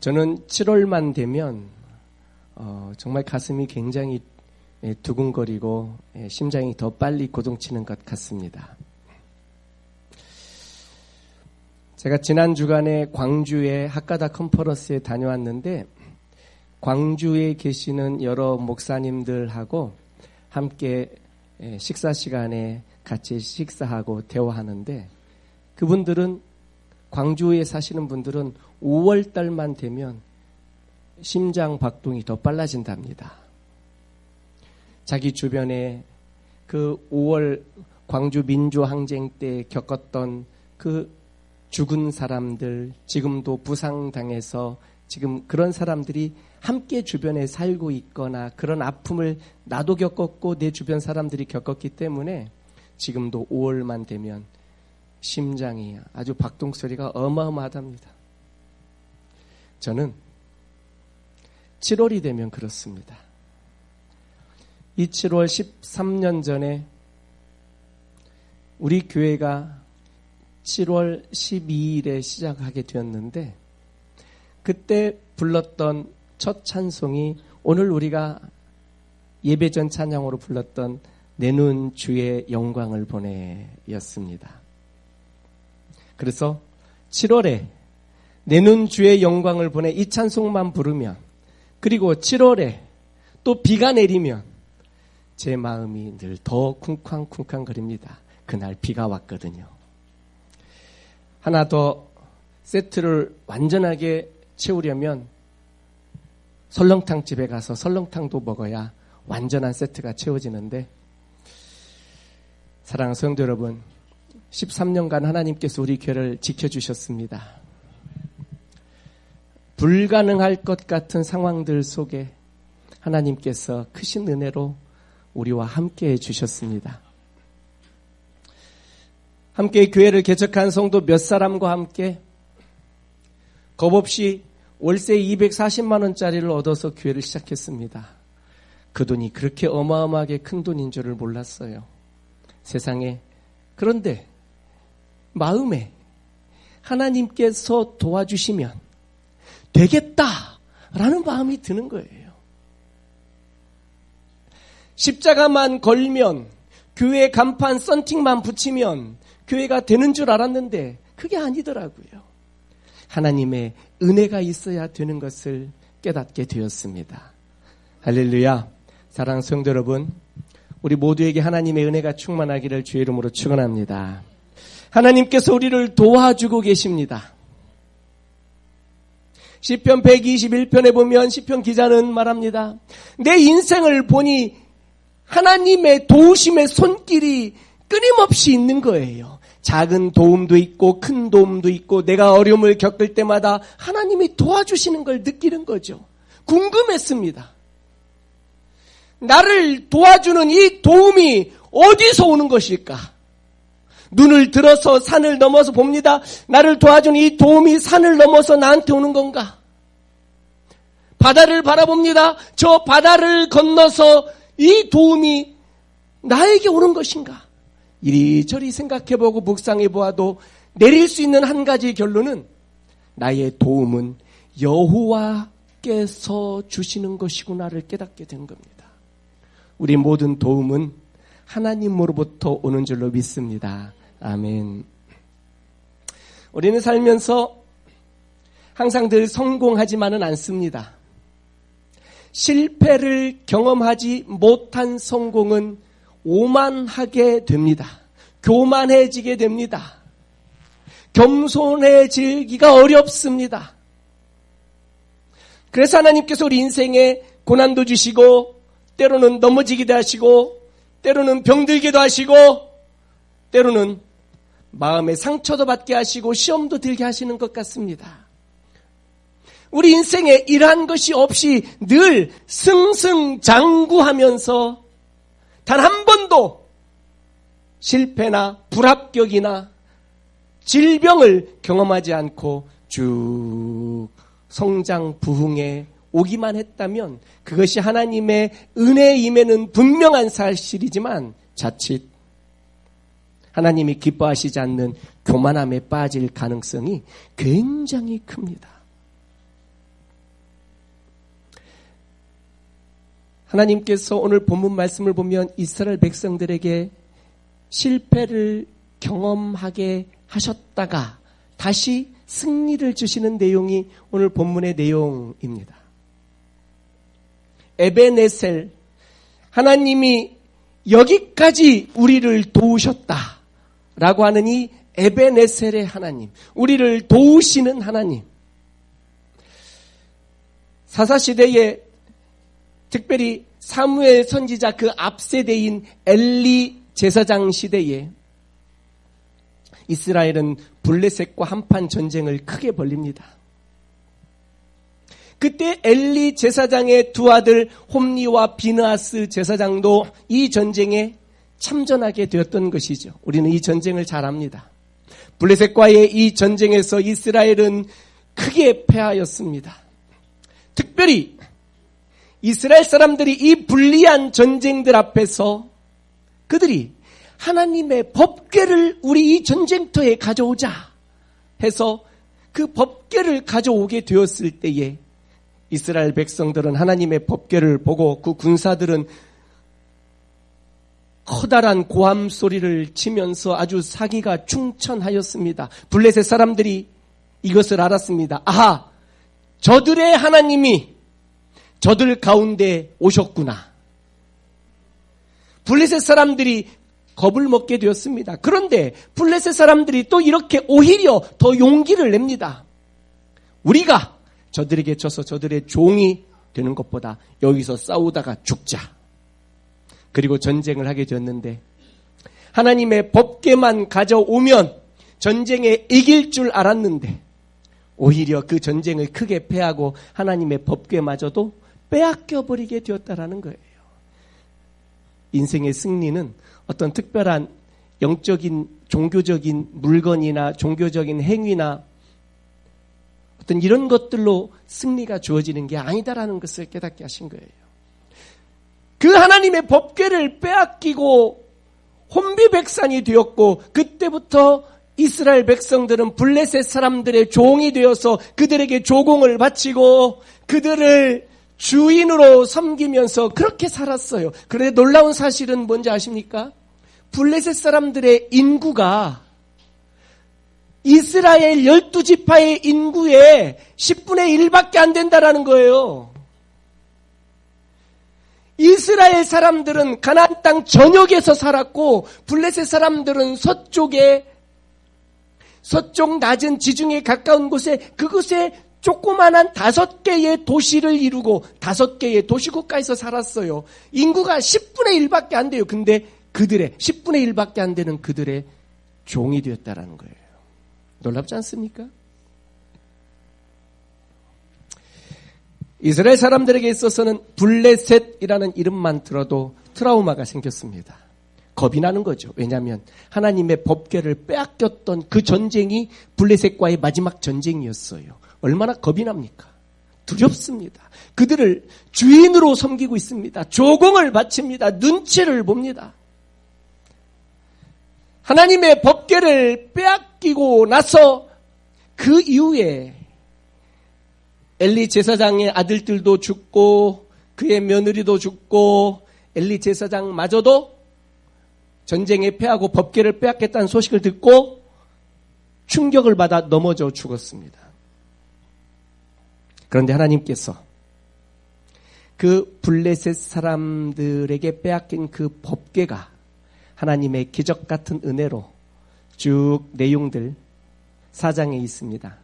저는 7월만 되면 정말 가슴이 굉장히 두근거리고 심장이 더 빨리 고동치는 것 같습니다. 제가 지난 주간에 광주의 하카다 컨퍼런스에 다녀왔는데 광주에 계시는 여러 목사님들하고 함께 식사 시간에 같이 식사하고 대화하는데 그분들은 광주에 사시는 분들은 5월 달만 되면 심장 박동이 더 빨라진답니다. 자기 주변에 그 5월 광주 민주항쟁 때 겪었던 그 죽은 사람들, 지금도 부상당해서 지금 그런 사람들이 함께 주변에 살고 있거나 그런 아픔을 나도 겪었고 내 주변 사람들이 겪었기 때문에 지금도 5월만 되면 심장이 아주 박동소리가 어마어마하답니다. 저는 7월이 되면 그렇습니다. 이 7월 13년 전에 우리 교회가 7월 12일에 시작하게 되었는데 그때 불렀던 첫 찬송이 오늘 우리가 예배전 찬양으로 불렀던 내 눈 주의 영광을 보내였습니다. 그래서 7월에 내 눈 주의 영광을 보내 이 찬송만 부르면 그리고 7월에 또 비가 내리면 제 마음이 늘 더 쿵쾅쿵쾅거립니다. 그날 비가 왔거든요. 하나 더 세트를 완전하게 채우려면 설렁탕 집에 가서 설렁탕도 먹어야 완전한 세트가 채워지는데 사랑하는 성도 여러분, 13년간 하나님께서 우리 교회를 지켜주셨습니다. 불가능할 것 같은 상황들 속에 하나님께서 크신 은혜로 우리와 함께 해주셨습니다. 함께 교회를 개척한 성도 몇 사람과 함께 겁없이 월세 240만 원짜리를 얻어서 교회를 시작했습니다. 그 돈이 그렇게 어마어마하게 큰 돈인 줄을 몰랐어요. 세상에. 그런데 마음에 하나님께서 도와주시면 되겠다라는 마음이 드는 거예요. 십자가만 걸면 교회 간판 썬팅만 붙이면 교회가 되는 줄 알았는데 그게 아니더라고요. 하나님의 은혜가 있어야 되는 것을 깨닫게 되었습니다. 할렐루야. 사랑하는 성도 여러분, 우리 모두에게 하나님의 은혜가 충만하기를 주의 이름으로 축원합니다. 하나님께서 우리를 도와주고 계십니다. 시편 121편에 보면 시편 기자는 말합니다. 내 인생을 보니 하나님의 도우심의 손길이 끊임없이 있는 거예요. 작은 도움도 있고 큰 도움도 있고 내가 어려움을 겪을 때마다 하나님이 도와주시는 걸 느끼는 거죠. 궁금했습니다. 나를 도와주는 이 도움이 어디서 오는 것일까? 눈을 들어서 산을 넘어서 봅니다. 나를 도와주는 이 도움이 산을 넘어서 나한테 오는 건가? 바다를 바라봅니다. 저 바다를 건너서 이 도움이 나에게 오는 것인가? 이리저리 생각해보고 묵상해보아도 내릴 수 있는 한 가지 결론은 나의 도움은 여호와께서 주시는 것이구나를 깨닫게 된 겁니다. 우리 모든 도움은 하나님으로부터 오는 줄로 믿습니다. 아멘. 우리는 살면서 항상 늘 성공하지만은 않습니다. 실패를 경험하지 못한 성공은 오만하게 됩니다. 교만해지게 됩니다. 겸손해지기가 어렵습니다. 그래서 하나님께서 우리 인생에 고난도 주시고 때로는 넘어지기도 하시고 때로는 병들기도 하시고 때로는 마음의 상처도 받게 하시고 시험도 들게 하시는 것 같습니다. 우리 인생에 이러한 것이 없이 늘 승승장구하면서 단 한 번도 실패나 불합격이나 질병을 경험하지 않고 쭉 성장 부흥에 오기만 했다면 그것이 하나님의 은혜임에는 분명한 사실이지만 자칫 하나님이 기뻐하시지 않는 교만함에 빠질 가능성이 굉장히 큽니다. 하나님께서 오늘 본문 말씀을 보면 이스라엘 백성들에게 실패를 경험하게 하셨다가 다시 승리를 주시는 내용이 오늘 본문의 내용입니다. 에베네셀, 하나님이 여기까지 우리를 도우셨다라고 하는 이 에베네셀의 하나님, 우리를 도우시는 하나님. 사사시대에 특별히 사무엘 선지자 그 앞세대인 엘리 제사장 시대에 이스라엘은 블레셋과 한판 전쟁을 크게 벌립니다. 그때 엘리 제사장의 두 아들 홈리와 비느하스 제사장도 이 전쟁에 참전하게 되었던 것이죠. 우리는 이 전쟁을 잘 압니다. 블레셋과의 이 전쟁에서 이스라엘은 크게 패하였습니다. 특별히 이스라엘 사람들이 이 불리한 전쟁들 앞에서 그들이 하나님의 법궤를 우리 이 전쟁터에 가져오자 해서 그 법궤를 가져오게 되었을 때에 이스라엘 백성들은 하나님의 법궤를 보고 그 군사들은 커다란 고함 소리를 치면서 아주 사기가 충천하였습니다. 블레셋 사람들이 이것을 알았습니다. 아하, 저들의 하나님이 저들 가운데 오셨구나. 블레셋 사람들이 겁을 먹게 되었습니다. 그런데 블레셋 사람들이 또 이렇게 오히려 더 용기를 냅니다. 우리가 저들에게 져서 저들의 종이 되는 것보다 여기서 싸우다가 죽자. 그리고 전쟁을 하게 되었는데 하나님의 법궤만 가져오면 전쟁에 이길 줄 알았는데 오히려 그 전쟁을 크게 패하고 하나님의 법궤마저도 빼앗겨버리게 되었다라는 거예요. 인생의 승리는 어떤 특별한 영적인 종교적인 물건이나 종교적인 행위나 어떤 이런 것들로 승리가 주어지는 게 아니다라는 것을 깨닫게 하신 거예요. 그 하나님의 법궤를 빼앗기고 혼비백산이 되었고 그때부터 이스라엘 백성들은 블레셋 사람들의 종이 되어서 그들에게 조공을 바치고 그들을 주인으로 섬기면서 그렇게 살았어요. 그런데 놀라운 사실은 뭔지 아십니까? 블레셋 사람들의 인구가 이스라엘 12지파의 인구의 10분의 1밖에 안 된다라는 거예요. 이스라엘 사람들은 가나안 땅 전역에서 살았고 블레셋 사람들은 서쪽 낮은 지중해 가까운 곳에 그곳에 조그만한 5개의 도시를 이루고 5개의 도시국가에서 살았어요. 인구가 10분의 1밖에 안 돼요. 근데 그들의 10분의 1밖에 안 되는 그들의 종이 되었다라는 거예요. 놀랍지 않습니까? 이스라엘 사람들에게 있어서는 블레셋이라는 이름만 들어도 트라우마가 생겼습니다. 겁이 나는 거죠. 왜냐하면 하나님의 법궤를 빼앗겼던 그 전쟁이 블레셋과의 마지막 전쟁이었어요. 얼마나 겁이 납니까? 두렵습니다. 그들을 주인으로 섬기고 있습니다. 조공을 바칩니다. 눈치를 봅니다. 하나님의 법궤를 빼앗기고 나서 그 이후에 엘리 제사장의 아들들도 죽고 그의 며느리도 죽고 엘리 제사장마저도 전쟁에 패하고 법궤를 빼앗겠다는 소식을 듣고 충격을 받아 넘어져 죽었습니다. 그런데 하나님께서 그 블레셋 사람들에게 빼앗긴 그 법궤가 하나님의 기적 같은 은혜로 쭉 내용들 4장에 있습니다.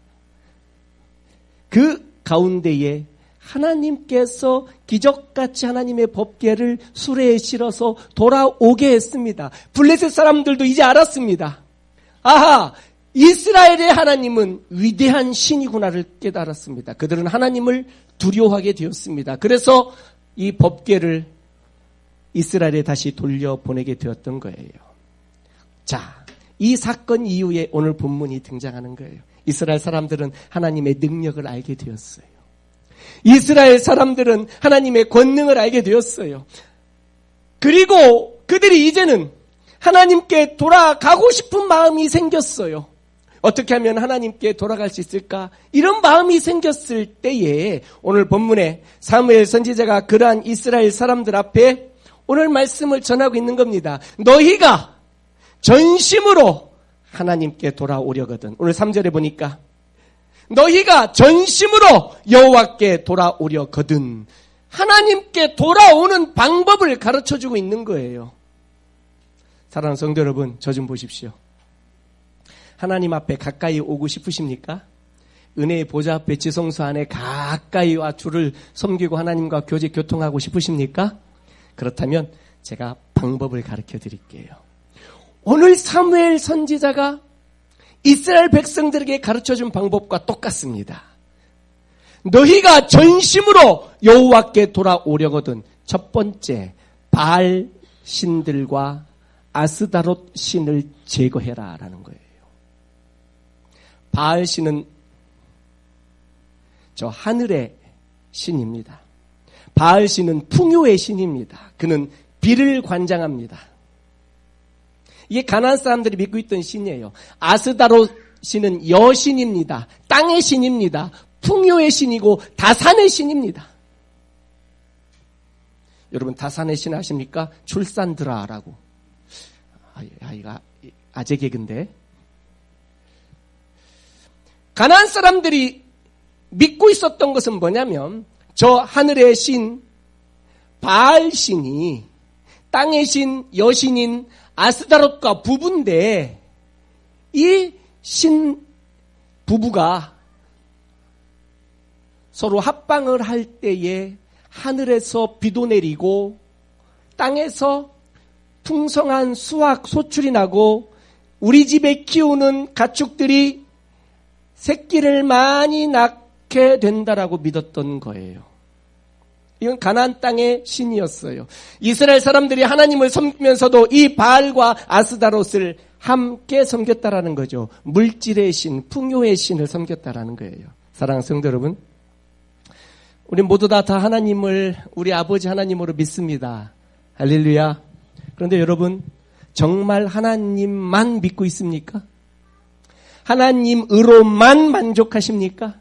그 가운데에 하나님께서 기적같이 하나님의 법궤를 수레에 실어서 돌아오게 했습니다. 블레셋 사람들도 이제 알았습니다. 아하, 이스라엘의 하나님은 위대한 신이구나를 깨달았습니다. 그들은 하나님을 두려워하게 되었습니다. 그래서 이 법궤를 이스라엘에 다시 돌려보내게 되었던 거예요. 자, 이 사건 이후에 오늘 본문이 등장하는 거예요. 이스라엘 사람들은 하나님의 능력을 알게 되었어요. 이스라엘 사람들은 하나님의 권능을 알게 되었어요. 그리고 그들이 이제는 하나님께 돌아가고 싶은 마음이 생겼어요. 어떻게 하면 하나님께 돌아갈 수 있을까? 이런 마음이 생겼을 때에 오늘 본문에 사무엘 선지자가 그러한 이스라엘 사람들 앞에 오늘 말씀을 전하고 있는 겁니다. 너희가 전심으로 하나님께 돌아오려거든. 오늘 3절에 보니까 너희가 전심으로 여호와께 돌아오려거든. 하나님께 돌아오는 방법을 가르쳐주고 있는 거예요. 사랑하는 성도 여러분, 저 좀 보십시오. 하나님 앞에 가까이 오고 싶으십니까? 은혜의 보좌 앞에 지성소 안에 가까이 와 주를 섬기고 하나님과 교제 교통하고 싶으십니까? 그렇다면 제가 방법을 가르쳐 드릴게요. 오늘 사무엘 선지자가 이스라엘 백성들에게 가르쳐준 방법과 똑같습니다. 너희가 전심으로 여호와께 돌아오려거든. 첫 번째, 바알 신들과 아스다롯 신을 제거해라 라는 거예요. 바알 신은 저 하늘의 신입니다. 바알 신은 풍요의 신입니다. 그는 비를 관장합니다. 이게 가나안 사람들이 믿고 있던 신이에요. 아스다롯 신은 여신입니다. 땅의 신입니다. 풍요의 신이고 다산의 신입니다. 여러분 다산의 신 아십니까? 출산드라라고. 이거 아재 개그인데. 가나안 사람들이 믿고 있었던 것은 뭐냐면 저 하늘의 신 바알 신이 땅의 신 여신인 아스다롯과 부부인데 이 신 부부가 서로 합방을 할 때에 하늘에서 비도 내리고 땅에서 풍성한 수확 소출이 나고 우리 집에 키우는 가축들이 새끼를 많이 낳게 된다라고 믿었던 거예요. 이건 가나안 땅의 신이었어요. 이스라엘 사람들이 하나님을 섬기면서도 이 바알과 아스다롯을 함께 섬겼다라는 거죠. 물질의 신, 풍요의 신을 섬겼다라는 거예요. 사랑하는 성도 여러분, 우리 모두 다 하나님을 우리 아버지 하나님으로 믿습니다. 할렐루야. 그런데 여러분, 정말 하나님만 믿고 있습니까? 하나님으로만 만족하십니까?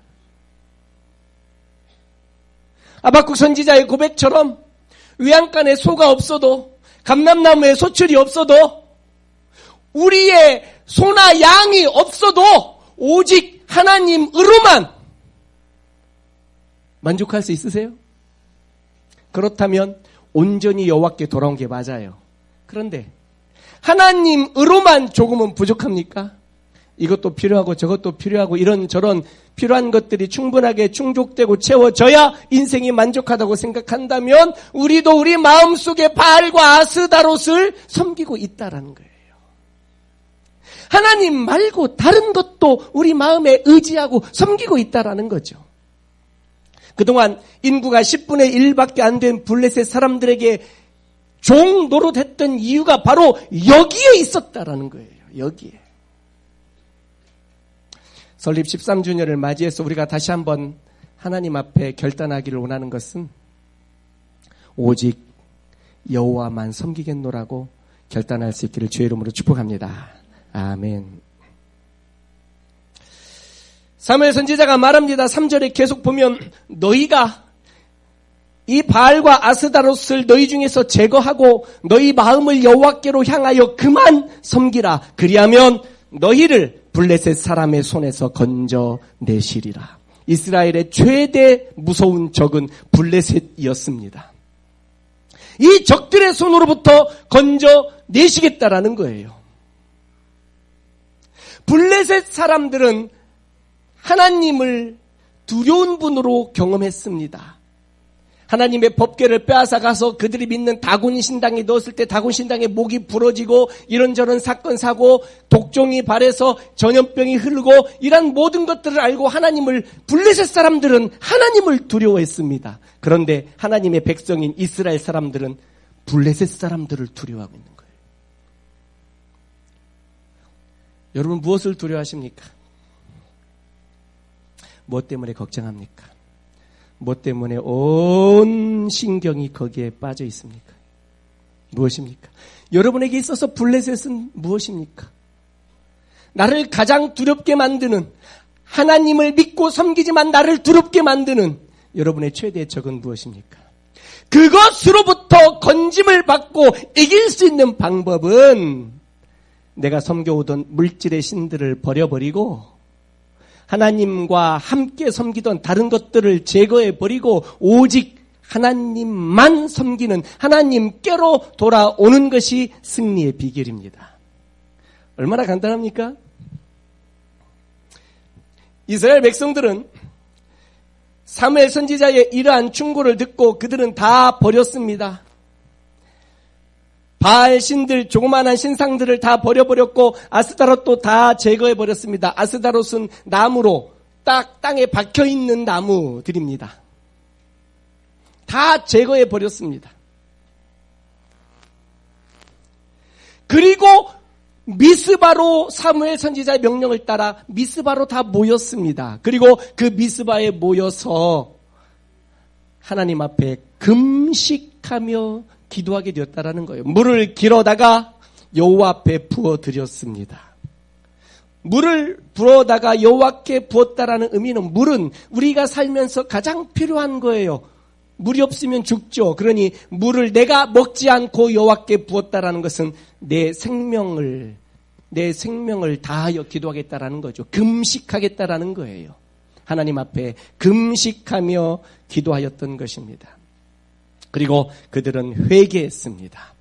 하박국 선지자의 고백처럼 외양간에 소가 없어도 감람나무에 소출이 없어도 우리의 소나 양이 없어도 오직 하나님으로만 만족할 수 있으세요? 그렇다면 온전히 여호와께 돌아온 게 맞아요. 그런데 하나님으로만 조금은 부족합니까? 이것도 필요하고 저것도 필요하고 이런저런 필요한 것들이 충분하게 충족되고 채워져야 인생이 만족하다고 생각한다면 우리도 우리 마음속에 바알과 아스다롯을 섬기고 있다라는 거예요. 하나님 말고 다른 것도 우리 마음에 의지하고 섬기고 있다라는 거죠. 그동안 인구가 10분의 1밖에 안 된 블레셋 사람들에게 종 노릇했던 이유가 바로 여기에 있었다라는 거예요. 여기에. 설립 13주년을 맞이해서 우리가 다시 한번 하나님 앞에 결단하기를 원하는 것은 오직 여호와만 섬기겠노라고 결단할 수 있기를 주의 이름으로 축복합니다. 아멘. 사무엘 선지자가 말합니다. 3절에 계속 보면 너희가 이 바알과 아스다롯을 너희 중에서 제거하고 너희 마음을 여호와께로 향하여 그만 섬기라. 그리하면 너희를 블레셋 사람의 손에서 건져내시리라. 이스라엘의 최대 무서운 적은 블레셋이었습니다. 이 적들의 손으로부터 건져내시겠다라는 거예요. 블레셋 사람들은 하나님을 두려운 분으로 경험했습니다. 하나님의 법궤를 빼앗아가서 그들이 믿는 다곤 신당에 넣었을 때 다곤 신당의 목이 부러지고 이런저런 사건 사고 독종이 발해서 전염병이 흐르고 이런 모든 것들을 알고 하나님을 블레셋 사람들은 하나님을 두려워했습니다. 그런데 하나님의 백성인 이스라엘 사람들은 블레셋 사람들을 두려워하고 있는 거예요. 여러분 무엇을 두려워하십니까? 무엇 때문에 걱정합니까? 무엇 때문에 온 신경이 거기에 빠져 있습니까? 무엇입니까? 여러분에게 있어서 블레셋은 무엇입니까? 나를 가장 두렵게 만드는, 하나님을 믿고 섬기지만 나를 두렵게 만드는 여러분의 최대의 적은 무엇입니까? 그것으로부터 건짐을 받고 이길 수 있는 방법은 내가 섬겨오던 물질의 신들을 버려버리고 하나님과 함께 섬기던 다른 것들을 제거해버리고 오직 하나님만 섬기는, 하나님께로 돌아오는 것이 승리의 비결입니다. 얼마나 간단합니까? 이스라엘 백성들은 사무엘 선지자의 이러한 충고를 듣고 그들은 다 버렸습니다. 바알 신들, 조그마한 신상들을 다 버려버렸고 아스타롯도 다 제거해버렸습니다. 아스타롯은 나무로 딱 땅에 박혀있는 나무들입니다. 다 제거해버렸습니다. 그리고 미스바로 사무엘 선지자의 명령을 따라 미스바로 다 모였습니다. 그리고 그 미스바에 모여서 하나님 앞에 금식하며 기도하게 되었다라는 거예요. 물을 길어다가 여호와 앞에 부어드렸습니다. 물을 부어다가 여호와께 부었다라는 의미는 물은 우리가 살면서 가장 필요한 거예요. 물이 없으면 죽죠. 그러니 물을 내가 먹지 않고 여호와께 부었다라는 것은 내 생명을 다하여 기도하겠다라는 거죠. 금식하겠다라는 거예요. 하나님 앞에 금식하며 기도하였던 것입니다. 그리고 그들은 회개했습니다.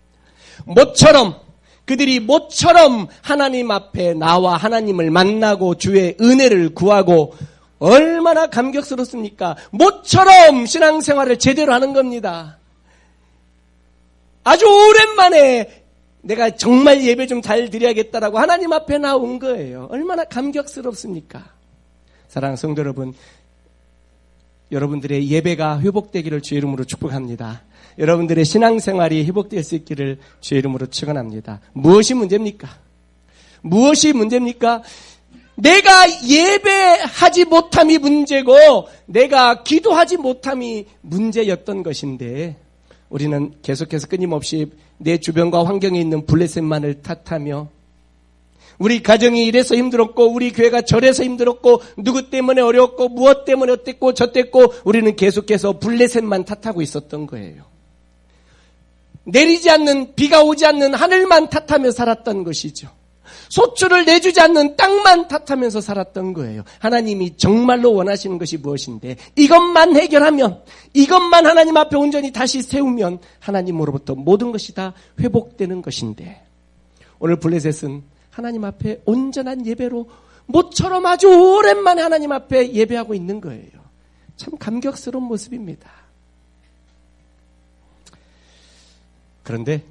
그들이 모처럼 하나님 앞에 나와 하나님을 만나고 주의 은혜를 구하고 얼마나 감격스럽습니까? 모처럼 신앙생활을 제대로 하는 겁니다. 아주 오랜만에 내가 정말 예배 좀 잘 드려야겠다라고 하나님 앞에 나온 거예요. 얼마나 감격스럽습니까? 사랑하는 성도 여러분, 여러분들의 예배가 회복되기를 주의 이름으로 축복합니다. 여러분들의 신앙생활이 회복될 수 있기를 주의 이름으로 축원합니다. 무엇이 문제입니까? 무엇이 문제입니까? 내가 예배하지 못함이 문제고 내가 기도하지 못함이 문제였던 것인데 우리는 계속해서 끊임없이 내 주변과 환경에 있는 블레셋만을 탓하며 우리 가정이 이래서 힘들었고 우리 교회가 저래서 힘들었고 누구 때문에 어려웠고 무엇 때문에 어땠고 저땠고 우리는 계속해서 블레셋만 탓하고 있었던 거예요. 내리지 않는, 비가 오지 않는 하늘만 탓하며 살았던 것이죠. 소출을 내주지 않는 땅만 탓하면서 살았던 거예요. 하나님이 정말로 원하시는 것이 무엇인데 이것만 해결하면, 이것만 하나님 앞에 온전히 다시 세우면 하나님으로부터 모든 것이 다 회복되는 것인데 오늘 블레셋은 하나님 앞에 온전한 예배로 모처럼 아주 오랜만에 하나님 앞에 예배하고 있는 거예요. 참 감격스러운 모습입니다. 그런데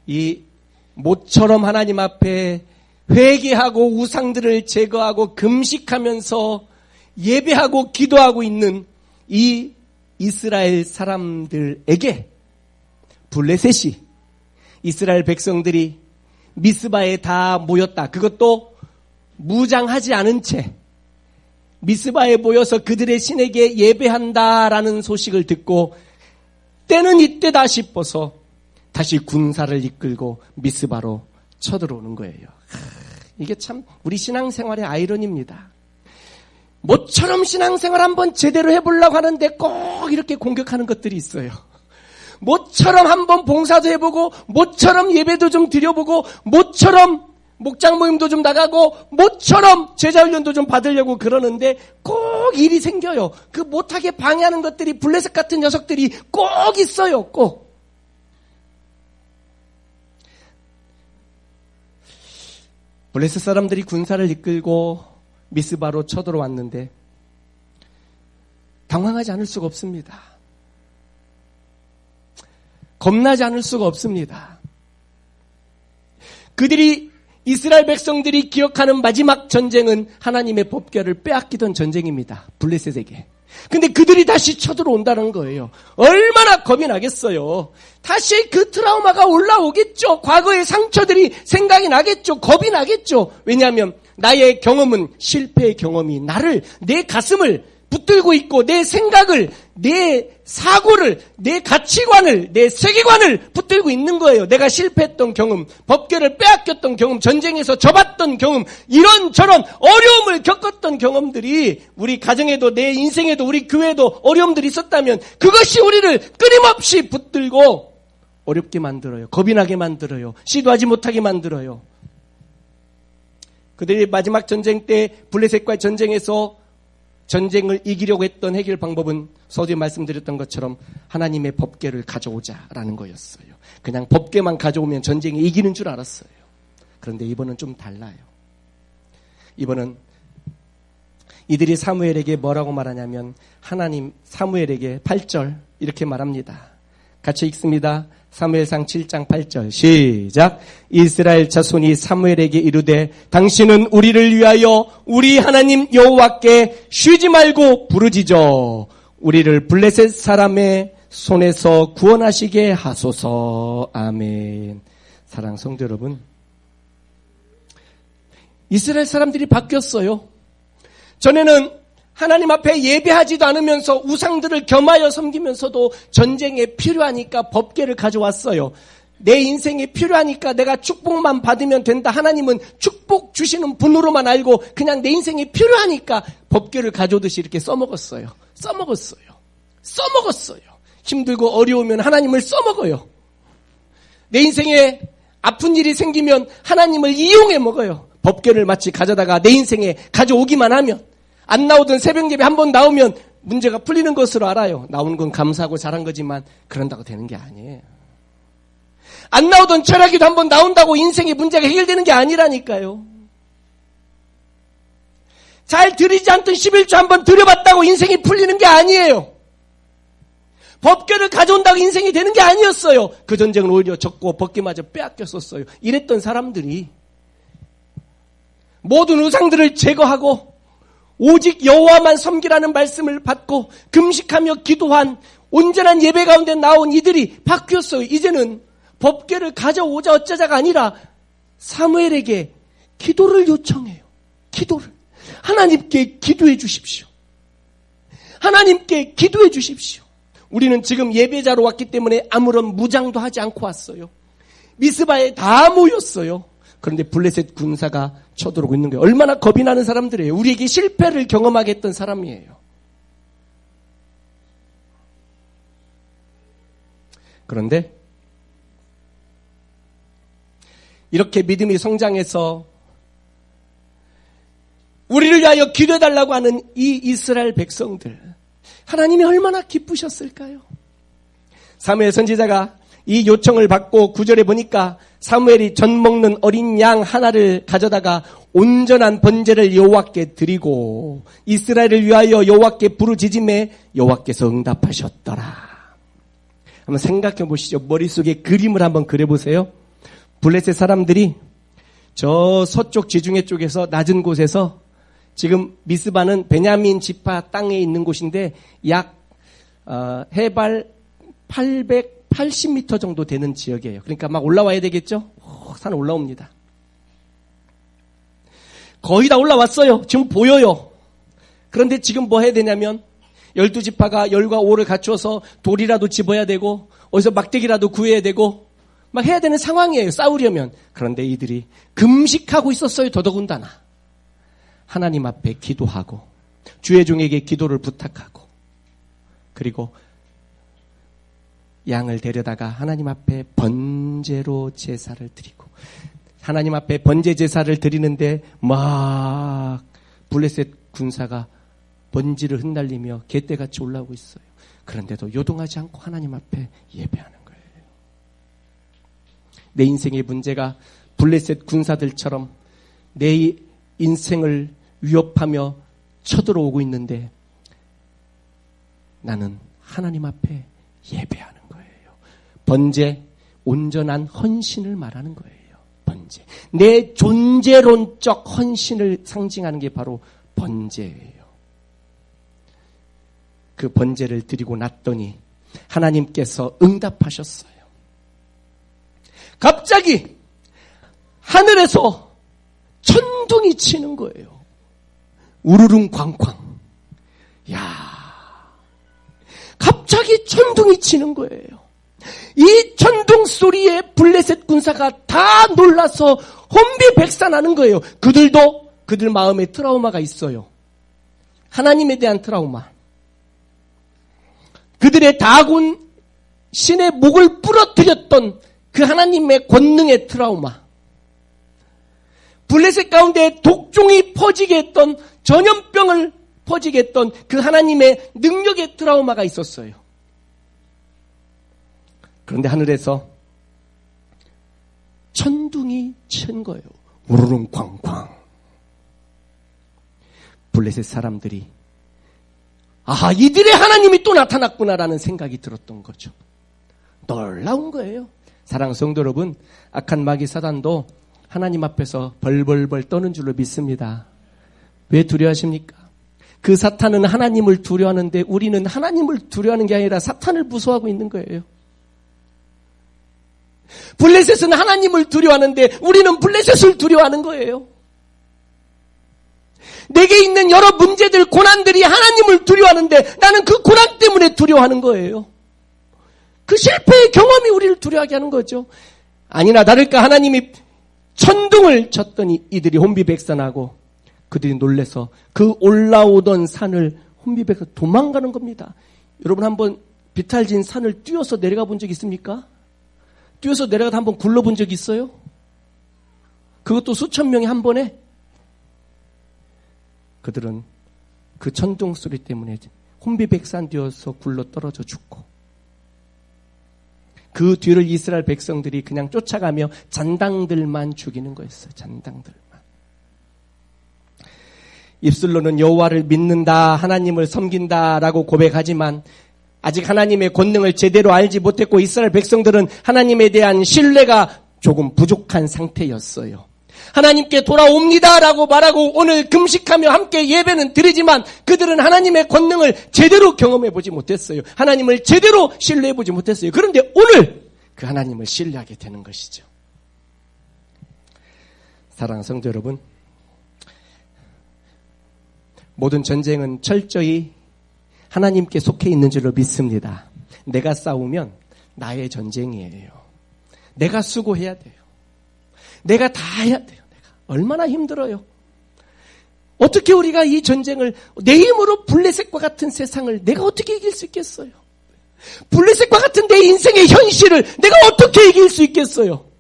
이 모처럼 하나님 앞에 회개하고 우상들을 제거하고 금식하면서 예배하고 기도하고 있는 이 이스라엘 사람들에게 블레셋이 이스라엘 백성들이 미스바에 다 모였다. 그것도 무장하지 않은 채 미스바에 모여서 그들의 신에게 예배한다라는 소식을 듣고 때는 이때다 싶어서 다시 군사를 이끌고 미스바로 쳐들어오는 거예요. 이게 참 우리 신앙생활의 아이러니입니다. 모처럼 신앙생활 한번 제대로 해보려고 하는데 꼭 이렇게 공격하는 것들이 있어요. 모처럼 한번 봉사도 해보고 모처럼 예배도 좀 드려보고 모처럼 목장 모임도 좀 나가고 모처럼 제자훈련도 좀 받으려고 그러는데 꼭 일이 생겨요. 그 못하게 방해하는 것들이 블레셋 같은 녀석들이 꼭 있어요. 꼭. 블레셋 사람들이 군사를 이끌고 미스바로 쳐들어왔는데 당황하지 않을 수가 없습니다. 겁나지 않을 수가 없습니다. 이스라엘 백성들이 기억하는 마지막 전쟁은 하나님의 법궤를 빼앗기던 전쟁입니다. 블레셋에게. 근데 그들이 다시 쳐들어온다는 거예요. 얼마나 겁이 나겠어요. 다시 그 트라우마가 올라오겠죠. 과거의 상처들이 생각이 나겠죠. 겁이 나겠죠. 왜냐하면 나의 경험은 실패의 경험이 내 가슴을 붙들고 있고 내 생각을 내 사고를, 내 가치관을, 내 세계관을 붙들고 있는 거예요. 내가 실패했던 경험, 법궤를 빼앗겼던 경험, 전쟁에서 져봤던 경험, 이런저런 어려움을 겪었던 경험들이 우리 가정에도 내 인생에도 우리 교회에도 어려움들이 있었다면 그것이 우리를 끊임없이 붙들고 어렵게 만들어요. 겁이 나게 만들어요. 시도하지 못하게 만들어요. 그들이 마지막 전쟁 때 블레셋과의 전쟁에서 전쟁을 이기려고 했던 해결 방법은 서두에 말씀드렸던 것처럼 하나님의 법궤를 가져오자라는 거였어요. 그냥 법궤만 가져오면 전쟁에 이기는 줄 알았어요. 그런데 이번은 좀 달라요. 이번은 이들이 사무엘에게 뭐라고 말하냐면 하나님 사무엘에게 8절 이렇게 말합니다. 같이 읽습니다. 사무엘상 7장 8절 시작. 이스라엘 자손이 사무엘에게 이르되 당신은 우리를 위하여 우리 하나님 여호와께 쉬지 말고 부르짖어 우리를 블레셋 사람의 손에서 구원하시게 하소서. 아멘. 사랑 성도 여러분, 이스라엘 사람들이 바뀌었어요. 전에는 하나님 앞에 예배하지도 않으면서 우상들을 겸하여 섬기면서도 전쟁에 필요하니까 법궤를 가져왔어요. 내 인생에 필요하니까 내가 축복만 받으면 된다. 하나님은 축복 주시는 분으로만 알고 그냥 내 인생에 필요하니까 법궤를 가져오듯이 이렇게 써먹었어요. 힘들고 어려우면 하나님을 써먹어요. 내 인생에 아픈 일이 생기면 하나님을 이용해 먹어요. 법궤를 마치 가져다가 내 인생에 가져오기만 하면, 안 나오던 새벽 예배 한번 나오면 문제가 풀리는 것으로 알아요. 나오는 건 감사하고 잘한 거지만 그런다고 되는 게 아니에요. 안 나오던 철학기도 한번 나온다고 인생의 문제가 해결되는 게 아니라니까요. 잘 드리지 않던 11조 한번 드려봤다고 인생이 풀리는 게 아니에요. 법궤를 가져온다고 인생이 되는 게 아니었어요. 그 전쟁은 오히려 적고 법궤마저 빼앗겼었어요. 이랬던 사람들이 모든 우상들을 제거하고 오직 여호와만 섬기라는 말씀을 받고 금식하며 기도한 온전한 예배 가운데 나온 이들이 바뀌었어요. 이제는 법궤를 가져오자 어쩌자가 아니라 사무엘에게 기도를 요청해요. 기도를. 하나님께 기도해 주십시오. 하나님께 기도해 주십시오. 우리는 지금 예배자로 왔기 때문에 아무런 무장도 하지 않고 왔어요. 미스바에 다 모였어요. 그런데 블레셋 군사가 쳐들어오고 있는 거예요. 얼마나 겁이 나는 사람들이에요. 우리에게 실패를 경험하게 했던 사람이에요. 그런데 이렇게 믿음이 성장해서 우리를 위하여 기도해달라고 하는 이 이스라엘 백성들, 하나님이 얼마나 기쁘셨을까요? 사무엘 선지자가 이 요청을 받고 9절에 보니까 사무엘이 전 먹는 어린 양 하나를 가져다가 온전한 번제를 여호와께 드리고 이스라엘을 위하여 여호와께 부르짖음에 여호와께서 응답하셨더라. 한번 생각해 보시죠. 머릿속에 그림을 한번 그려보세요. 블레셋 사람들이 저 서쪽 지중해 쪽에서 낮은 곳에서, 지금 미스바는 베냐민 지파 땅에 있는 곳인데 약 해발 880m 정도 되는 지역이에요. 그러니까 막 올라와야 되겠죠? 산 올라옵니다. 거의 다 올라왔어요. 지금 보여요. 그런데 지금 뭐 해야 되냐면 12지파가 열과 오를 갖춰서 돌이라도 집어야 되고 어디서 막대기라도 구해야 되고 막 해야 되는 상황이에요. 싸우려면. 그런데 이들이 금식하고 있었어요. 더더군다나. 하나님 앞에 기도하고 주의 종에게 기도를 부탁하고 그리고 양을 데려다가 하나님 앞에 번제로 제사를 드리고, 하나님 앞에 번제 제사를 드리는데 막 블레셋 군사가 번지를 흩날리며 개떼같이 올라오고 있어요. 그런데도 요동하지 않고 하나님 앞에 예배하는 거예요. 내 인생의 문제가 블레셋 군사들처럼 내 인생을 위협하며 쳐들어오고 있는데 나는 하나님 앞에 예배하는 거예요. 번제, 온전한 헌신을 말하는 거예요. 번제. 내 존재론적 헌신을 상징하는 게 바로 번제예요. 그 번제를 드리고 났더니 하나님께서 응답하셨어요. 갑자기 하늘에서 천둥이 치는 거예요. 우르릉 쾅쾅. 야, 천둥이 치는 거예요. 이 천둥 소리에 블레셋 군사가 다 놀라서 혼비백산하는 거예요. 그들도 그들 마음에 트라우마가 있어요. 하나님에 대한 트라우마. 그들의 다군 신의 목을 부러뜨렸던 그 하나님의 권능의 트라우마. 블레셋 가운데 독종이 퍼지게 했던, 전염병을 퍼지게 했던 그 하나님의 능력의 트라우마가 있었어요. 그런데 하늘에서 천둥이 친 거예요. 우르릉 쾅쾅. 블레셋 사람들이 아하, 이들의 하나님이 또 나타났구나라는 생각이 들었던 거죠. 놀라운 거예요. 사랑하는 성도 여러분, 악한 마귀 사단도 하나님 앞에서 벌벌벌 떠는 줄로 믿습니다. 왜 두려워하십니까? 그 사탄은 하나님을 두려워하는데 우리는 하나님을 두려워하는 게 아니라 사탄을 무서워하고 있는 거예요. 블레셋은 하나님을 두려워하는데 우리는 블레셋을 두려워하는 거예요. 내게 있는 여러 문제들, 고난들이 하나님을 두려워하는데 나는 그 고난 때문에 두려워하는 거예요. 그 실패의 경험이 우리를 두려워하게 하는 거죠. 아니나 다를까 하나님이 천둥을 쳤더니 이들이 혼비백산하고 그들이 놀래서 그 올라오던 산을 혼비백산 도망가는 겁니다. 여러분 한번 비탈진 산을 뛰어서 내려가 본 적 있습니까? 뛰어서 내려가다 한번 굴러본 적 있어요? 그것도 수천 명이 한 번에? 그들은 그 천둥 소리 때문에 혼비백산 되어서 굴러 떨어져 죽고 그 뒤를 이스라엘 백성들이 그냥 쫓아가며 잔당들만 죽이는 거였어요. 잔당들만. 입술로는 여호와를 믿는다, 하나님을 섬긴다라고 고백하지만 아직 하나님의 권능을 제대로 알지 못했고 이스라엘 백성들은 하나님에 대한 신뢰가 조금 부족한 상태였어요. 하나님께 돌아옵니다라고 말하고 오늘 금식하며 함께 예배는 드리지만 그들은 하나님의 권능을 제대로 경험해보지 못했어요. 하나님을 제대로 신뢰해보지 못했어요. 그런데 오늘 그 하나님을 신뢰하게 되는 것이죠. 사랑하는 성도 여러분, 모든 전쟁은 철저히 하나님께 속해 있는 줄로 믿습니다. 내가 싸우면 나의 전쟁이에요. 내가 수고해야 돼요. 내가 다 해야 돼요. 내가 얼마나 힘들어요. 어떻게 우리가 이 전쟁을 내 힘으로 블레셋과 같은 세상을 내가 어떻게 이길 수 있겠어요? 블레셋과 같은 내 인생의 현실을 내가 어떻게 이길 수 있겠어요?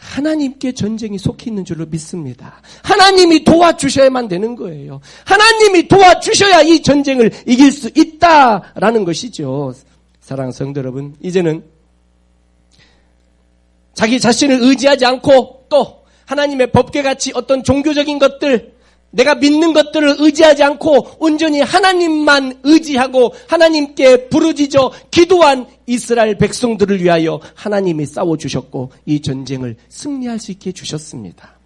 하나님께 전쟁이 속해 있는 줄로 믿습니다. 하나님이 도와주셔야만 되는 거예요. 하나님이 도와주셔야 이 전쟁을 이길 수 있다라는 것이죠. 사랑하는 성도 여러분, 이제는 자기 자신을 의지하지 않고 또 하나님의 법궤같이 어떤 종교적인 것들, 내가 믿는 것들을 의지하지 않고 온전히 하나님만 의지하고 하나님께 부르짖어 기도한 이스라엘 백성들을 위하여 하나님이 싸워주셨고 이 전쟁을 승리할 수 있게 해주셨습니다.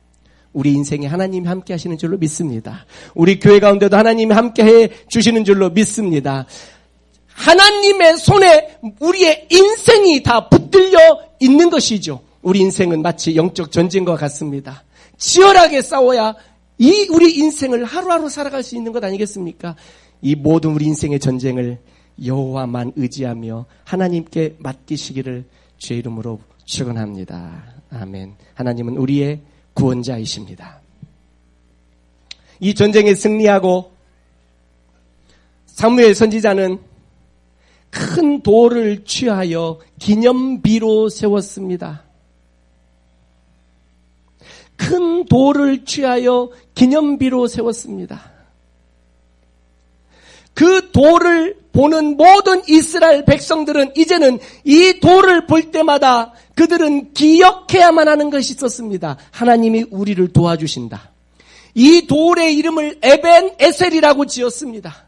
우리 인생에 하나님이 함께 하시는 줄로 믿습니다. 우리 교회 가운데도 하나님이 함께 해 주시는 줄로 믿습니다. 하나님의 손에 우리의 인생이 다 붙들려 있는 것이죠. 우리 인생은 마치 영적 전쟁과 같습니다. 치열하게 싸워야 이 우리 인생을 하루하루 살아갈 수 있는 것 아니겠습니까? 이 모든 우리 인생의 전쟁을 여호와만 의지하며 하나님께 맡기시기를 주의 이름으로 축원합니다. 아멘. 하나님은 우리의 구원자이십니다. 이 전쟁에 승리하고 사무엘 선지자는 큰 돌을 취하여 기념비로 세웠습니다. 큰 돌을 취하여 기념비로 세웠습니다. 그 돌을 보는 모든 이스라엘 백성들은 이제는 이 돌을 볼 때마다 그들은 기억해야만 하는 것이 있었습니다. 하나님이 우리를 도와주신다. 이 돌의 이름을 에벤 에셀이라고 지었습니다.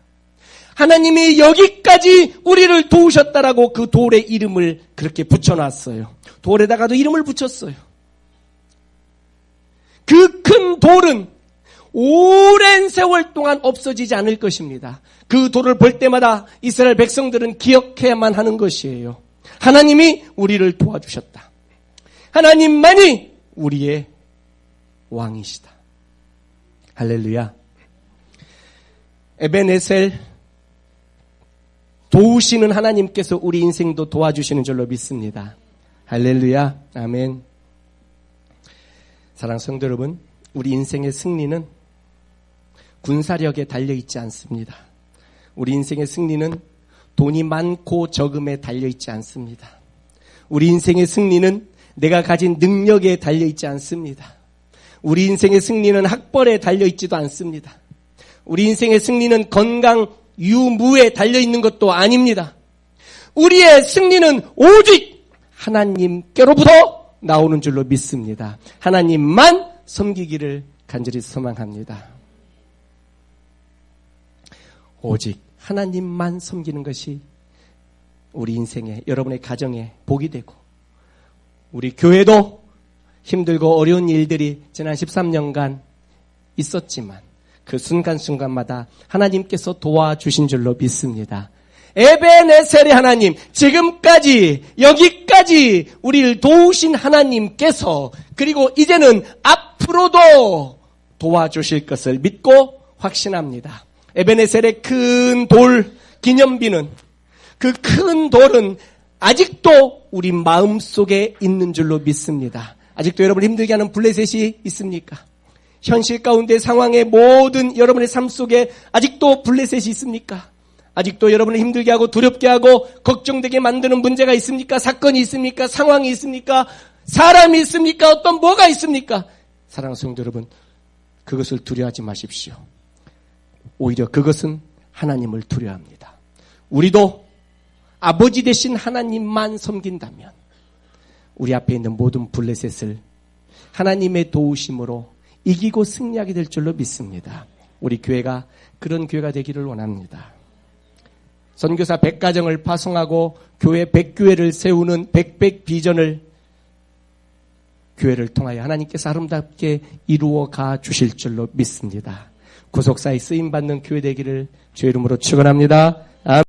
하나님이 여기까지 우리를 도우셨다라고 그 돌의 이름을 그렇게 붙여놨어요. 돌에다가도 이름을 붙였어요. 그 큰 돌은 오랜 세월 동안 없어지지 않을 것입니다. 그 돌을 볼 때마다 이스라엘 백성들은 기억해야만 하는 것이에요. 하나님이 우리를 도와주셨다. 하나님만이 우리의 왕이시다. 할렐루야. 에베네셀, 도우시는 하나님께서 우리 인생도 도와주시는 줄로 믿습니다. 할렐루야, 아멘. 사랑하는 성도 여러분, 우리 인생의 승리는 군사력에 달려있지 않습니다. 우리 인생의 승리는 돈이 많고 적음에 달려있지 않습니다. 우리 인생의 승리는 내가 가진 능력에 달려있지 않습니다. 우리 인생의 승리는 학벌에 달려있지도 않습니다. 우리 인생의 승리는 건강, 유무에 달려있는 것도 아닙니다. 우리의 승리는 오직 하나님께로부터 나오는 줄로 믿습니다. 하나님만 섬기기를 간절히 소망합니다. 오직 하나님만 섬기는 것이 우리 인생에, 여러분의 가정에 복이 되고, 우리 교회도 힘들고 어려운 일들이 지난 13년간 있었지만 그 순간순간마다 하나님께서 도와주신 줄로 믿습니다. 에베네셀의 하나님, 지금까지 여기까지 우리를 도우신 하나님께서, 그리고 이제는 앞으로도 도와주실 것을 믿고 확신합니다. 에베네셀의 큰 돌 기념비는, 그 큰 돌은 아직도 우리 마음속에 있는 줄로 믿습니다. 아직도 여러분 힘들게 하는 블레셋이 있습니까? 현실 가운데 상황의 모든 여러분의 삶 속에 아직도 블레셋이 있습니까? 아직도 여러분을 힘들게 하고 두렵게 하고 걱정되게 만드는 문제가 있습니까? 사건이 있습니까? 상황이 있습니까? 사람이 있습니까? 어떤 뭐가 있습니까? 사랑하는 성도 여러분, 그것을 두려워하지 마십시오. 오히려 그것은 하나님을 두려워합니다. 우리도 아버지 되신 하나님만 섬긴다면 우리 앞에 있는 모든 블레셋을 하나님의 도우심으로 이기고 승리하게 될 줄로 믿습니다. 우리 교회가 그런 교회가 되기를 원합니다. 선교사 100가정을 파송하고 교회 100교회를 세우는 100 비전을 교회를 통하여 하나님께서 아름답게 이루어 가 주실 줄로 믿습니다. 구속사에 쓰임받는 교회 되기를 주의 이름으로 축원합니다.